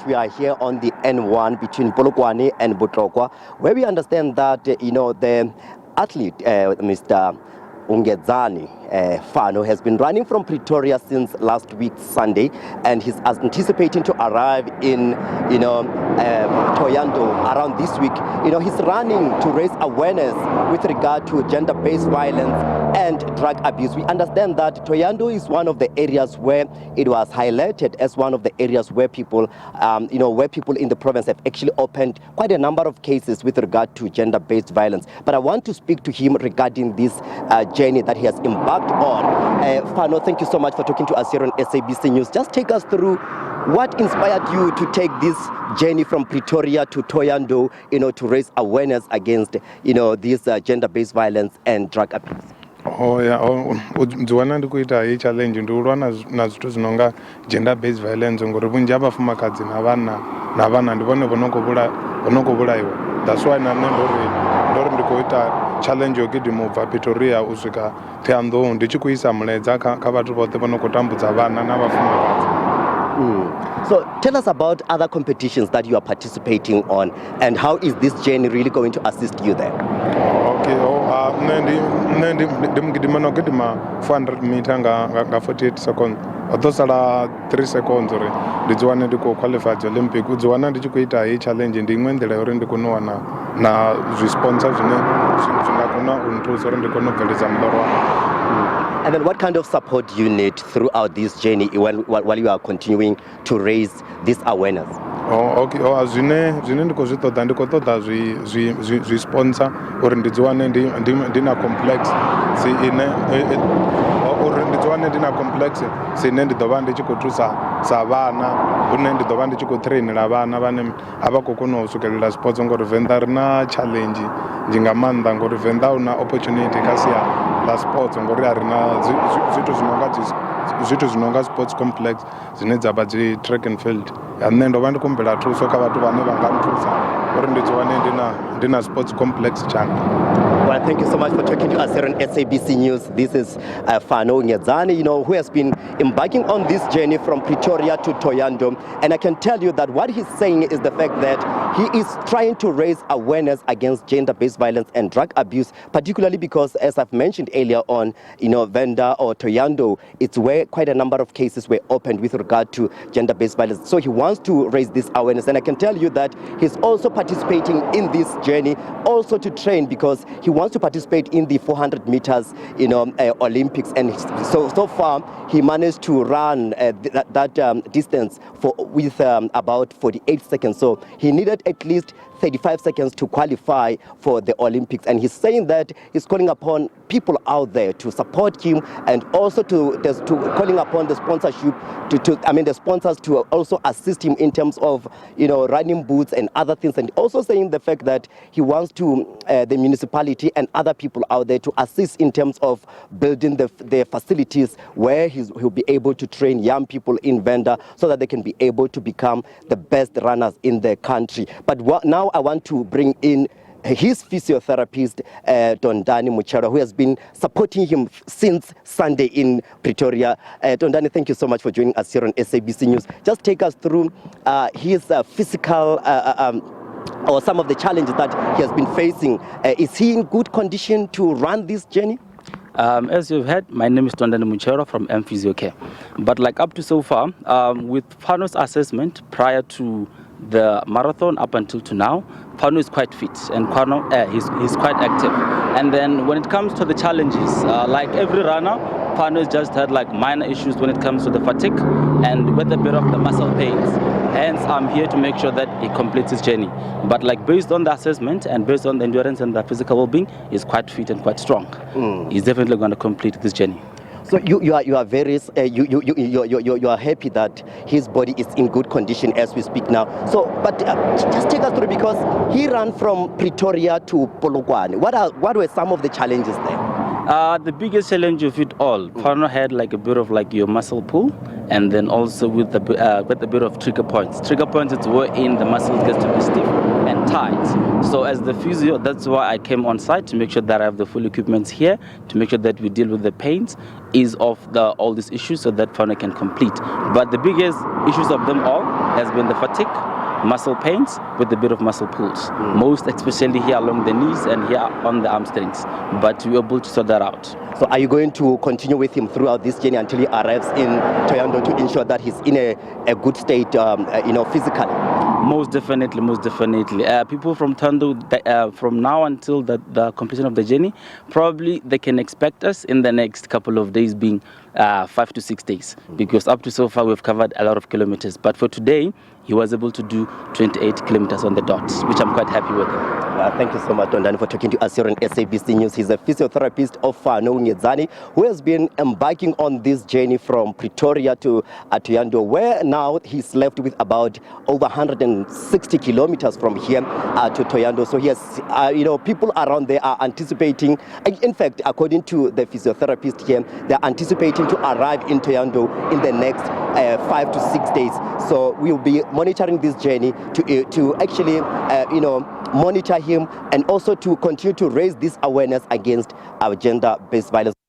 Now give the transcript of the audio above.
that we are here on the N1 between Polokwane and Botlokwa, where we understand that, the athlete, Mr. Ungedzani, Pfano, has been running from Pretoria since last week Sunday, and he's anticipating to arrive in, Thohoyandou around this week. He's running to raise awareness with regard to gender-based violence and drug abuse. We understand that Thohoyandou is one of the areas where it was highlighted as one of the areas where people, where people in the province have actually opened quite a number of cases with regard to gender-based violence. But I want to speak to him regarding this journey that he has embarked on. Pfano, thank you so much for talking to us here on SABC News. Just take us through what inspired you to take this journey from Pretoria to Thohoyandou, to raise awareness against, this gender-based violence and drug abuse. Ndiwana ndikuita hii challenge ndiulwa na zwithu zinonga gender based violence ngori vunji ha vafumakadzi na vana ndi vone vonokuvulaiwa. That's why nane ndori ndikuita challenge yo gidima ubva Pretoria u swika Thohoyandou ndi tshi kuisa muledza kha vhathu vhoṱhe vho no khou tambudza vhana na vafumakadzi. So tell us about other competitions that you are participating on, and how is this journey really going to assist you there? Okay, ndimugidima nogidima 400 meter nga 48 seconds. Otosala 3 seconds uri ndidziwane ndiko qualify Olympic. Udziwana ndichi kuita hii challenge ndi imwe ndela uri ndikono wana na sponsors zvine zvingakona unthusa uri ndikono bveledza muloro wanga. And then what kind of support do you need throughout this journey while you are continuing to raise this awareness? Okay, zvine ndiko zvitoda ndiko toda zvi sponsor uri ndidziwane ndina complex ine uri ndidziwane ndina complex sine ndidova ndichikothusa sa vana une ndidova ndichikotrainela vana vane avakokona usukelela sports ngori Venda rina challenge njinga manda ngori Venda una opportunity kasiya la sports ngori arina zwithu zvinonga sports complex zvine dzaba dzi track and field. And then ndova ndikumbela thuso kha vhathu vane vanganthusa uri ndidziwane ndina sports complex channel. Well, thank you so much for talking to us here on SABC News. This is Pfano Ungedzani, who has been embarking on this journey from Pretoria to Thohoyandou. And I can tell you that what he's saying is the fact that he is trying to raise awareness against gender-based violence and drug abuse, particularly because, as I've mentioned earlier on, Venda or Thohoyandou, it's where quite a number of cases were opened with regard to gender-based violence. So he wants to raise this awareness. And I can tell you that he's also participating in this journey, also to train, because he wants to participate in the 400 meters, Olympics. And so far, he managed to run that distance with about 48 seconds. So he needed at least 35 seconds to qualify for the Olympics. And he's saying that he's calling upon people out there to support him, and also to calling upon the sponsorship the sponsors to also assist him in terms of running boots and other things, and also saying the fact that he wants to the municipality and other people out there to assist in terms of building the facilities where he'll be able to train young people in Venda so that they can be able to become the best runners in the country. But now I want to bring in his physiotherapist, Thohoyandou Police, who has been supporting him since Sunday in Pretoria. Thohoyandou, thank you so much for joining us here on SABC News. Just take us through his physical or some of the challenges that he has been facing. Is he in good condition to run this journey? As you've heard, my name is Thohoyandou Police from Physio Care. But up to so far, with Pfano's assessment prior to the marathon up until to now, Pfano is quite fit, and Pfano he's quite active. And then when it comes to the challenges, like every runner, Pfano has just had minor issues when it comes to the fatigue and with a bit of the muscle pains. Hence, I'm here to make sure that he completes his journey. But based on the assessment and based on the endurance and the physical well-being, he's quite fit and quite strong. He's definitely going to complete this journey. So you are very you are happy that his body is in good condition as we speak now. So, but just take us through, because he ran from Pretoria to Polokwane. What were some of the challenges there? The biggest challenge of it all, Pfano had a bit of your muscle pull, and then also with a bit of trigger points. Trigger points is wherein the muscles get to be stiff and tight. So as the physio, that's why I came on site to make sure that I have the full equipment here, to make sure that we deal with the pains, ease off all these issues so that Pfano can complete. But the biggest issues of them all has been the fatigue, muscle pains with a bit of muscle pulls, most especially here along the knees and here on the hamstrings, but we were able to sort that out. So are you going to continue with him throughout this journey until he arrives in Thohoyandou to ensure that he's in a good state, physically? Most definitely, most definitely. People from Thohoyandou, from now until the completion of the journey, probably they can expect us in the next couple of days, being 5 to 6 days, because up to so far we've covered a lot of kilometers. But for today, he was able to do 28 kilometers on the dot, which I'm quite happy with him. Thank you so much, Tondani, for talking to us here on SABC News. He's a physiotherapist of Pfano Ungedzani, who has been embarking on this journey from Pretoria to Thohoyandou, where now he's left with about over 160 kilometers from here to Thohoyandou. So he has, people around there are anticipating. In fact, according to the physiotherapist here, they're anticipating to arrive in Thohoyandou in the next 5 to 6 days. So we'll be monitoring this journey to actually, monitor him and also to continue to raise this awareness against our gender-based violence.